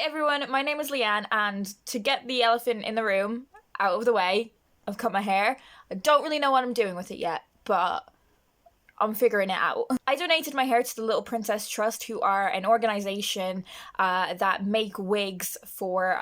everyone, my name is Leanne, and to get the elephant in the room out of the way, I've cut my hair. I don't really know what I'm doing with it yet, but I'm figuring it out. I donated my hair to the Little Princess Trust, who are an organisation that make wigs for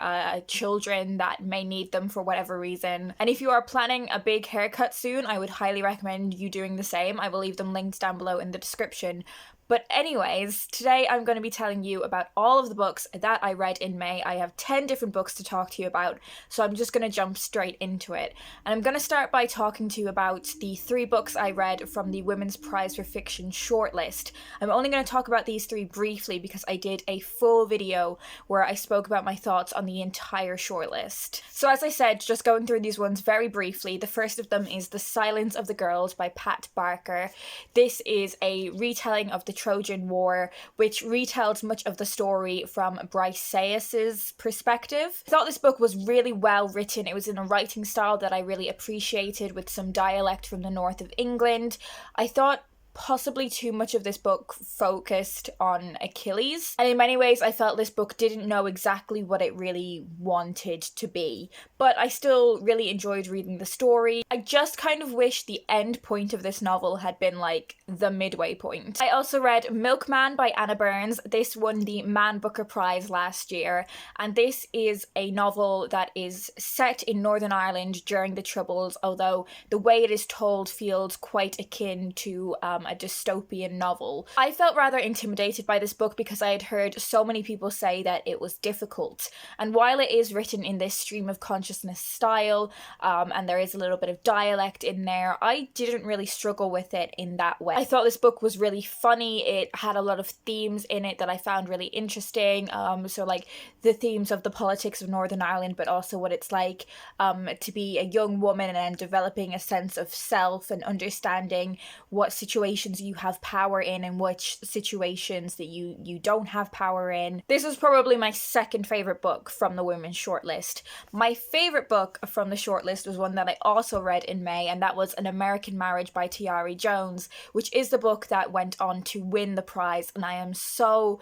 children that may need them for whatever reason. And if you are planning a big haircut soon, I would highly recommend you doing the same. I will leave them linked down below in the description. But anyways, today I'm going to be telling you about all of the books that I read in May. I have 10 different books to talk to you about, so I'm just going to jump straight into it. And I'm going to start by talking to you about the 3 books I read from the Women's Prize for Fiction shortlist. I'm only going to talk about these 3 briefly because I did a full video where I spoke about my thoughts on the entire shortlist. So as I said, just going through these ones very briefly, the first of them is The Silence of the Girls by Pat Barker. This is a retelling of the Trojan War, which retells much of the story from Briseis's perspective. I thought this book was really well written. It was in a writing style that I really appreciated, with some dialect from the north of England. I thought possibly too much of this book focused on Achilles, and in many ways I felt this book didn't know exactly what it really wanted to be, but I still really enjoyed reading the story. I just kind of wish the end point of this novel had been like the midway point. I also read Milkman by Anna Burns. This won the Man Booker Prize last year, and this is a novel that is set in Northern Ireland during the Troubles, although the way it is told feels quite akin to a dystopian novel. I felt rather intimidated by this book because I had heard so many people say that it was difficult, and while it is written in this stream of consciousness style, and there is a little bit of dialect in there, I didn't really struggle with it in that way. I thought this book was really funny. It had a lot of themes in it that I found really interesting, so like the themes of the politics of Northern Ireland, but also what it's like to be a young woman and developing a sense of self and understanding what situations you have power in and which situations that you don't have power in. This was probably my second favourite book from the women's shortlist. My favourite book from the shortlist was one that I also read in May, and that was An American Marriage by Tayari Jones, which is the book that went on to win the prize, and I am so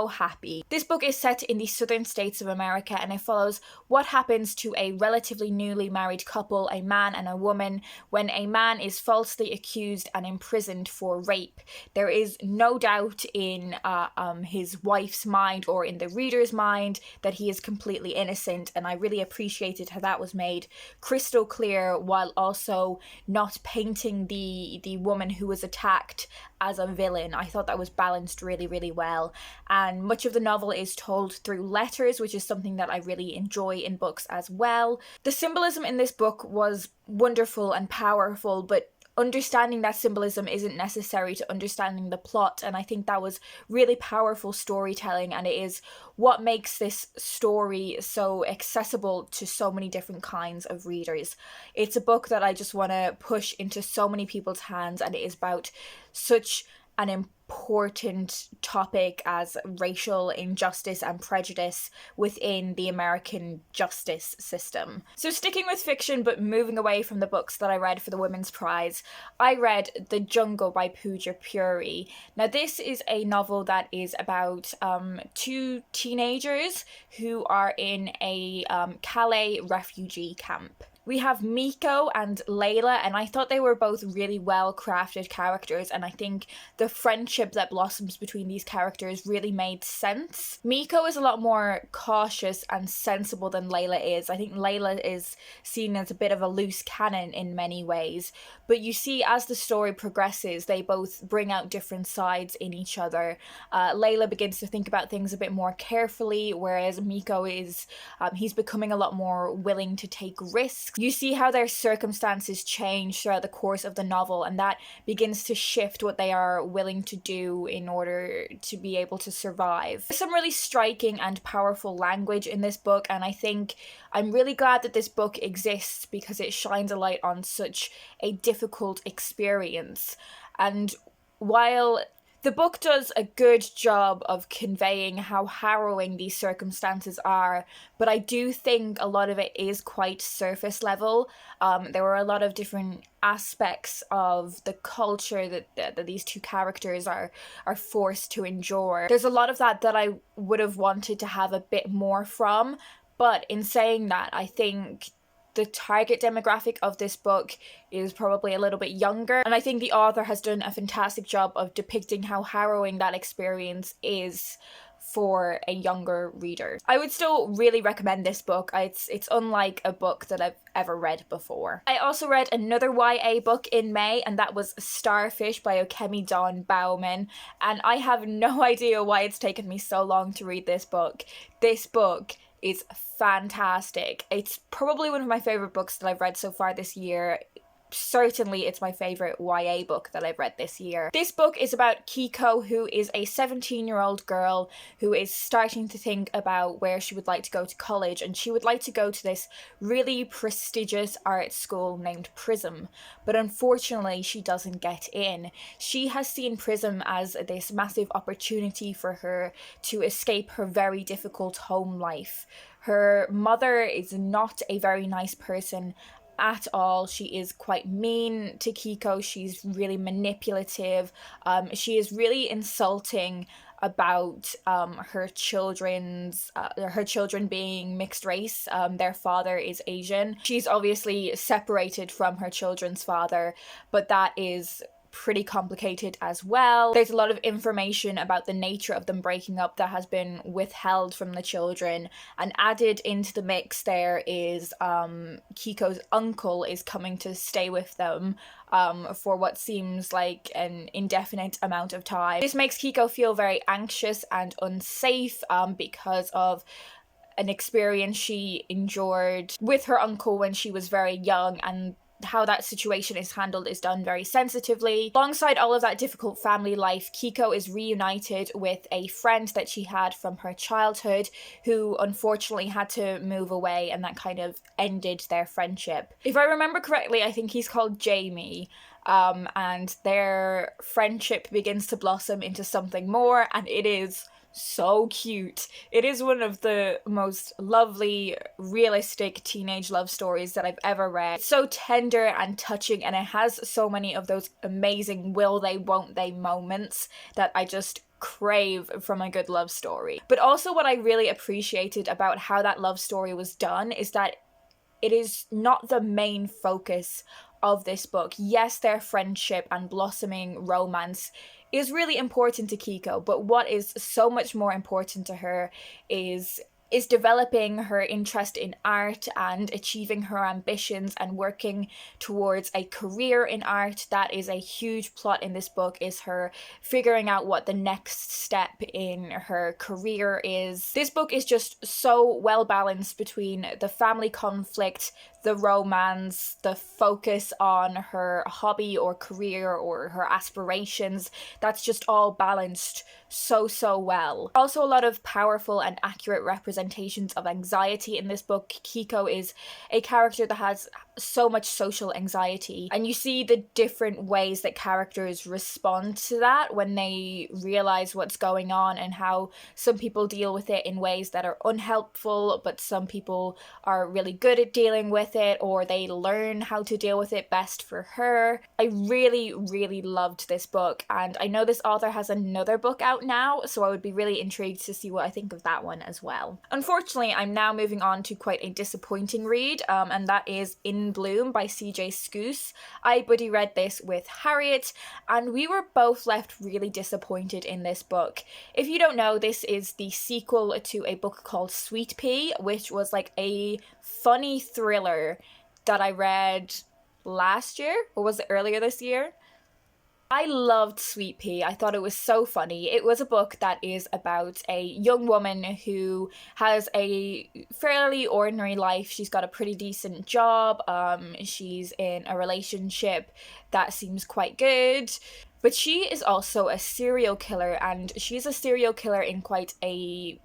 happy. This book is set in the southern states of America, and it follows what happens to a relatively newly married couple, a man and a woman, when a man is falsely accused and imprisoned for rape. There is no doubt in his wife's mind or in the reader's mind that he is completely innocent, and I really appreciated how that was made crystal clear while also not painting the woman who was attacked as a villain. I thought that was balanced really well, and much of the novel is told through letters, which is something that I really enjoy in books as well. The symbolism in this book was wonderful and powerful, but understanding that symbolism isn't necessary to understanding the plot, and I think that was really powerful storytelling, and it is what makes this story so accessible to so many different kinds of readers. It's a book that I just want to push into so many people's hands, and it is about such an important topic as racial injustice and prejudice within the American justice system. So sticking with fiction but moving away from the books that I read for the Women's Prize, I read The Jungle by Puja Puri. Now this is a novel that is about 2 teenagers who are in a Calais refugee camp. We have Miko and Layla, and I thought they were both really well crafted characters, and I think the friendship that blossoms between these characters really made sense. Miko is a lot more cautious and sensible than Layla is. I think Layla is seen as a bit of a loose cannon in many ways, but you see as the story progresses they both bring out different sides in each other. Layla begins to think about things a bit more carefully, whereas Miko is he's becoming a lot more willing to take risks. You see how their circumstances change throughout the course of the novel, and that begins to shift what they are willing to do in order to be able to survive. There's some really striking and powerful language in this book, and I think I'm really glad that this book exists because it shines a light on such a difficult experience. And while The book does a good job of conveying how harrowing these circumstances are, but I do think a lot of it is quite surface level. There were a lot of different aspects of the culture that these two characters are forced to endure. There's a lot of that I would have wanted to have a bit more from, but in saying that, I think the target demographic of this book is probably a little bit younger, and I think the author has done a fantastic job of depicting how harrowing that experience is for a younger reader. I would still really recommend this book. It's unlike a book that I've ever read before. I also read another YA book in May, and that was Starfish by Okemi Dawn Bowman, and I have no idea why it's taken me so long to read this book. This book is fantastic. It's probably one of my favorite books that I've read so far this year. Certainly it's my favorite YA book that I've read this year. This book is about Kiko, who is a 17-year-old girl who is starting to think about where she would like to go to college, and she would like to go to this really prestigious art school named Prism, but unfortunately she doesn't get in. She has seen Prism as this massive opportunity for her to escape her very difficult home life. Her mother is not a very nice person at all. She is quite mean to Kiko. She's really manipulative. She is really insulting about her children being mixed race. Their father is Asian. She's obviously separated from her children's father, but that is pretty complicated as well. There's a lot of information about the nature of them breaking up that has been withheld from the children, and added into the mix there is Kiko's uncle is coming to stay with them for what seems like an indefinite amount of time. This makes Kiko feel very anxious and unsafe because of an experience she endured with her uncle when she was very young, and how that situation is handled is done very sensitively. Alongside all of that difficult family life, Kiko is reunited with a friend that she had from her childhood who unfortunately had to move away, and that kind of ended their friendship. If I remember correctly, I think he's called Jamie. And their friendship begins to blossom into something more, and it is so cute. It is one of the most lovely, realistic teenage love stories that I've ever read. It's so tender and touching, and it has so many of those amazing will they, won't they moments that I just crave from a good love story. But also what I really appreciated about how that love story was done is that it is not the main focus of this book. Yes, their friendship and blossoming romance is really important to Kiko, but what is so much more important to her is developing her interest in art and achieving her ambitions and working towards a career in art. That is a huge plot in this book, is her figuring out what the next step in her career is. This book is just so well balanced between the family conflict, the romance, the focus on her hobby or career or her aspirations. That's just all balanced so well. Also a lot of powerful and accurate representations of anxiety in this book. Kiko is a character that has so much social anxiety, and you see the different ways that characters respond to that when they realize what's going on, and how some people deal with it in ways that are unhelpful, but some people are really good at dealing with it, or they learn how to deal with it best for her. I really loved this book, and I know this author has another book out now, so I would be really intrigued to see what I think of that one as well. Unfortunately, I'm now moving on to quite a disappointing read, and that is In Bloom by Cj Scu. I buddy read this with Harriet, and we were both left really disappointed in this book. If you don't know, this is the sequel to a book called Sweet Pea, which was like a funny thriller that I read last year, or was it earlier this year? I loved Sweet Pea. I thought it was so funny. It was a book that is about a young woman who has a fairly ordinary life. She's got a pretty decent job. She's in a relationship that seems quite good. But she is also a serial killer, and she's a serial killer in quite a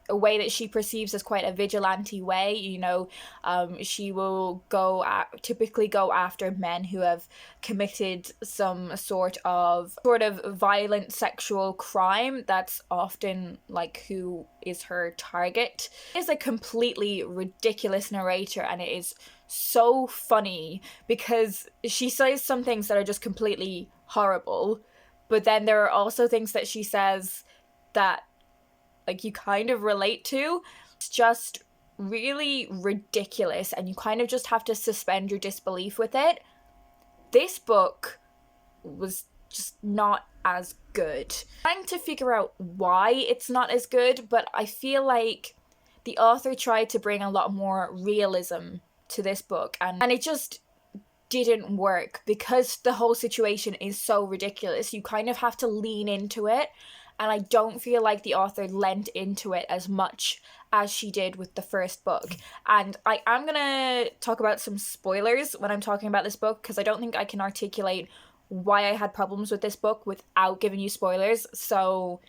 a way that she perceives as quite a vigilante way. You know, she will typically go after men who have committed some sort of violent sexual crime. That's often like who is her target. It's a completely ridiculous narrator, and it is so funny because she says some things that are just completely horrible, but then there are also things that she says that like you kind of relate to. It's just really ridiculous, and you kind of just have to suspend your disbelief with it. This book was just not as good. I'm trying to figure out why it's not as good, but I feel like the author tried to bring a lot more realism to this book, and it just didn't work because the whole situation is so ridiculous. You kind of have to lean into it, and I don't feel like the author lent into it as much as she did with the first book. And I am gonna talk about some spoilers when I'm talking about this book, because I don't think I can articulate why I had problems with this book without giving you spoilers, so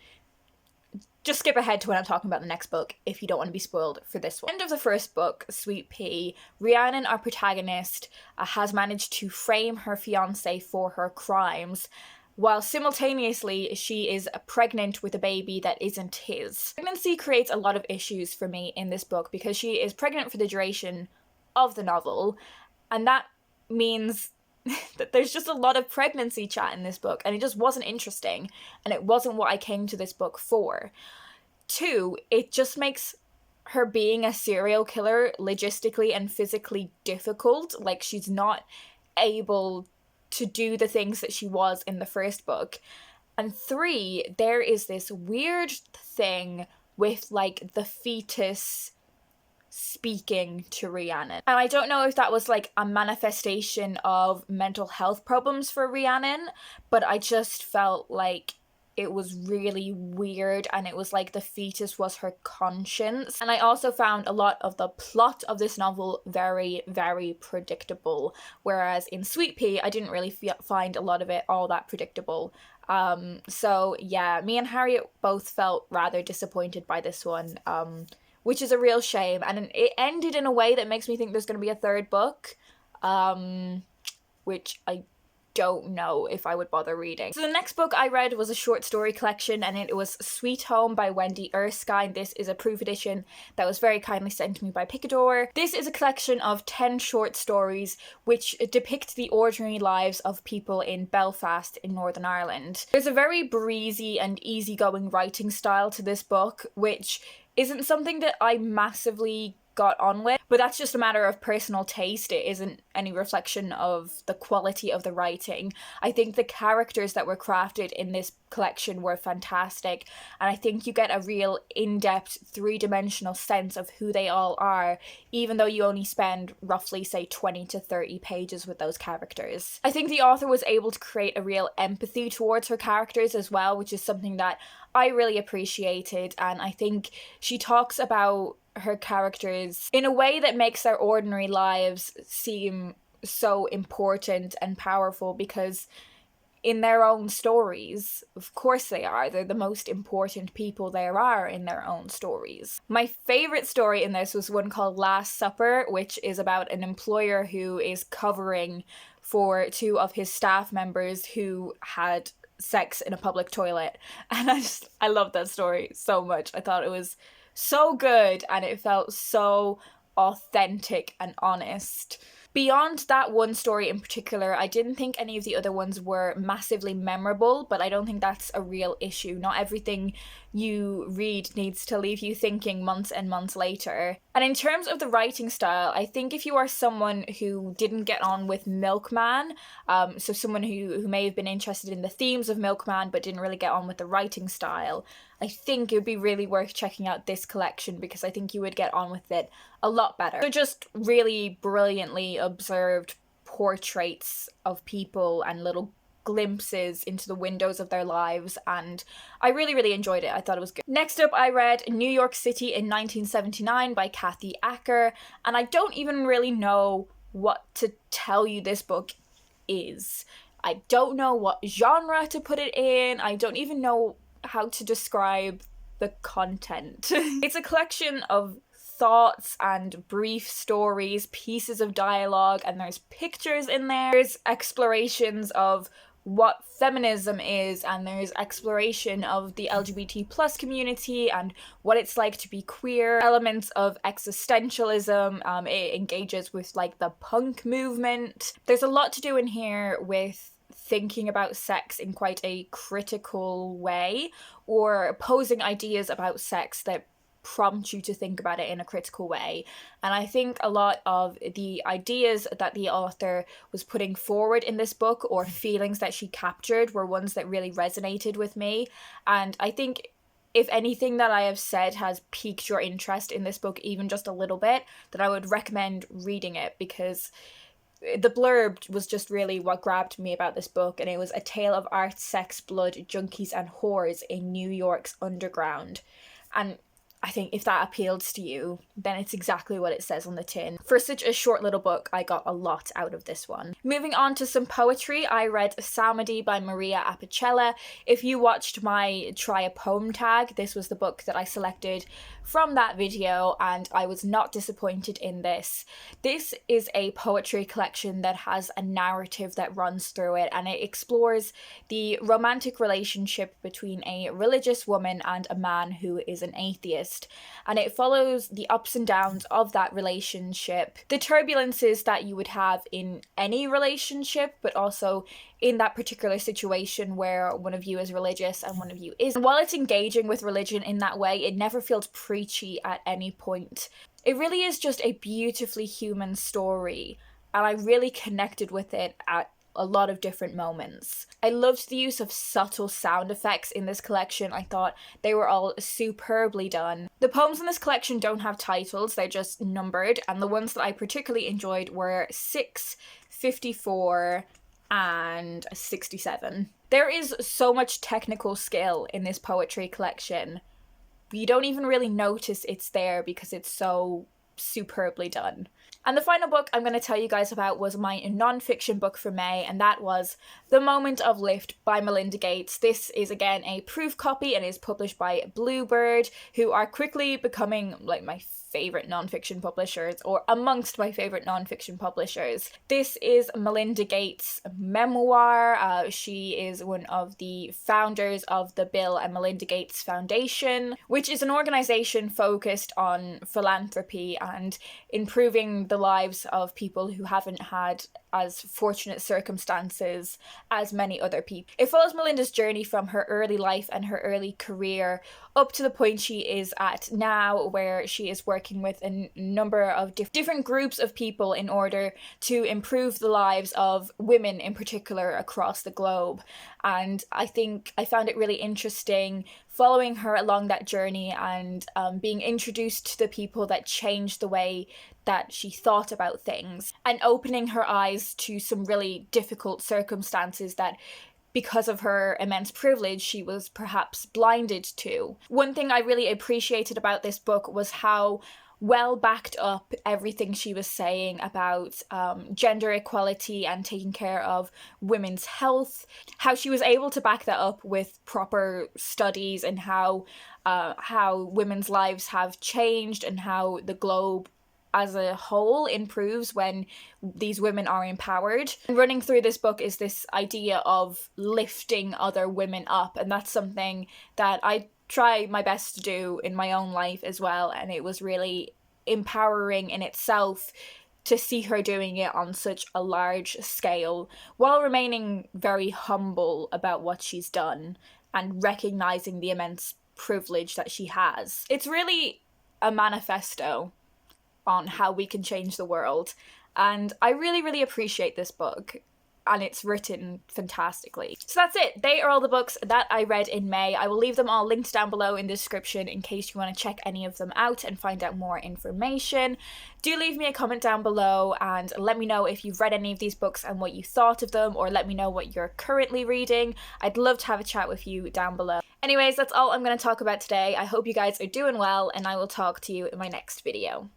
just skip ahead to when I'm talking about the next book if you don't want to be spoiled for this one. End of the first book, Sweet Pea, Rhiannon, our protagonist, has managed to frame her fiancé for her crimes, while simultaneously she is pregnant with a baby that isn't his. Pregnancy creates a lot of issues for me in this book because she is pregnant for the duration of the novel, and that means that there's just a lot of pregnancy chat in this book, and it just wasn't interesting, and it wasn't what I came to this book for. 2, it just makes her being a serial killer logistically and physically difficult. Like, she's not able to do the things that she was in the first book. And 3, there is this weird thing with, like, the fetus speaking to Rhiannon. And I don't know if that was like a manifestation of mental health problems for Rhiannon, but I just felt like it was really weird, and it was like the fetus was her conscience. And I also found a lot of the plot of this novel very, very predictable, whereas in Sweet Pea, I didn't really find a lot of it all that predictable. So yeah, me and Harriet both felt rather disappointed by this one, which is a real shame, and it ended in a way that makes me think there's going to be a third book, which I don't know if I would bother reading. So the next book I read was a short story collection, and it was Sweet Home by Wendy Erskine. This is a proof edition that was very kindly sent to me by Picador. This is a collection of 10 short stories which depict the ordinary lives of people in Belfast in Northern Ireland. There's a very breezy and easygoing writing style to this book, which isn't something that I massively got on with, but that's just a matter of personal taste. It isn't any reflection of the quality of the writing. I think the characters that were crafted in this collection were fantastic, and I think you get a real in-depth, three-dimensional sense of who they all are, even though you only spend roughly, say, 20 to 30 pages with those characters. I think the author was able to create a real empathy towards her characters as well, which is something that I really appreciated, and I think she talks about her characters in a way that makes their ordinary lives seem so important and powerful, because in their own stories, of course they're the most important people there are in their own stories. My favourite story in this was one called Last Supper, which is about an employer who is covering for 2 of his staff members who had sex in a public toilet, and I love that story so much. I thought it was so good, and it felt so authentic and honest. Beyond that one story in particular, I didn't think any of the other ones were massively memorable, but I don't think that's a real issue. Not everything you read needs to leave you thinking months and months later. And in terms of the writing style, I think if you are someone who didn't get on with Milkman, so someone who may have been interested in the themes of Milkman but didn't really get on with the writing style, I think it would be really worth checking out this collection, because I think you would get on with it a lot better. They're just really brilliantly observed portraits of people and little glimpses into the windows of their lives, and I really, really enjoyed it. I thought it was good. Next up, I read New York City in 1979 by Cj Acker, and I don't even really know what to tell you this book is. I don't know what genre to put it in. I don't even know how to describe the content. It's a collection of thoughts and brief stories, pieces of dialogue, and there's pictures in there. There's explorations of what feminism is, and there's exploration of the LGBT plus community and what it's like to be queer, elements of existentialism. It engages with like the punk movement. There's a lot to do in here with thinking about sex in quite a critical way, or posing ideas about sex that prompt you to think about it in a critical way. And I think a lot of the ideas that the author was putting forward in this book, or feelings that she captured, were ones that really resonated with me. And I think if anything that I have said has piqued your interest in this book even just a little bit, then I would recommend reading it, because the blurb was just really what grabbed me about this book. And it was a tale of art, sex, blood, junkies and whores in New York's underground. And I think if that appeals to you, then it's exactly what it says on the tin. For such a short little book, I got a lot out of this one. Moving on to some poetry, I read Salmody by Maria Apicella. If you watched my Try a Poem tag, this was the book that I selected from that video, and I was not disappointed in this. This is a poetry collection that has a narrative that runs through it, and it explores the romantic relationship between a religious woman and a man who is an atheist. And it follows the ups and downs of that relationship, the turbulences that you would have in any relationship, but also in that particular situation where one of you is religious and one of you isn't. While it's engaging with religion in that way, it never feels preachy at any point. It really is just a beautifully human story, and I really connected with it at a lot of different moments. I loved the use of subtle sound effects in this collection. I thought they were all superbly done. The poems in this collection don't have titles, they're just numbered, and the ones that I particularly enjoyed were 6, 54, and 67. There is so much technical skill in this poetry collection. You don't even really notice it's there because it's so superbly done. And the final book I'm going to tell you guys about was my non-fiction book for May, and that was The Moment of Lift by Melinda Gates. This is again a proof copy and is published by Bluebird, who are quickly becoming like my favorite non-fiction publishers, or amongst my favorite non-fiction publishers. This is Melinda Gates' memoir. She is one of the founders of the Bill and Melinda Gates Foundation, which is an organization focused on philanthropy and improving the lives of people who haven't had as fortunate circumstances as many other people. It follows Melinda's journey from her early life and her early career up to the point she is at now, where she is working with a number of different groups of people in order to improve the lives of women in particular across the globe. And I think I found it really interesting following her along that journey and being introduced to the people that changed the way that she thought about things, and opening her eyes to some really difficult circumstances that, because of her immense privilege, she was perhaps blinded to. One thing I really appreciated about this book was how well backed up everything she was saying about gender equality and taking care of women's health, how she was able to back that up with proper studies, and how women's lives have changed and how the globe as a whole improves when these women are empowered. And running through this book is this idea of lifting other women up, and that's something that I try my best to do in my own life as well, and it was really empowering in itself to see her doing it on such a large scale while remaining very humble about what she's done and recognizing the immense privilege that she has. It's really a manifesto on how we can change the world, and I really, really appreciate this book, and it's written fantastically. So that's it. They are all the books that I read in May. I will leave them all linked down below in the description in case you want to check any of them out and find out more information. Do leave me a comment down below and let me know if you've read any of these books and what you thought of them, or let me know what you're currently reading. I'd love to have a chat with you down below. Anyways, that's all I'm going to talk about today. I hope you guys are doing well, and I will talk to you in my next video.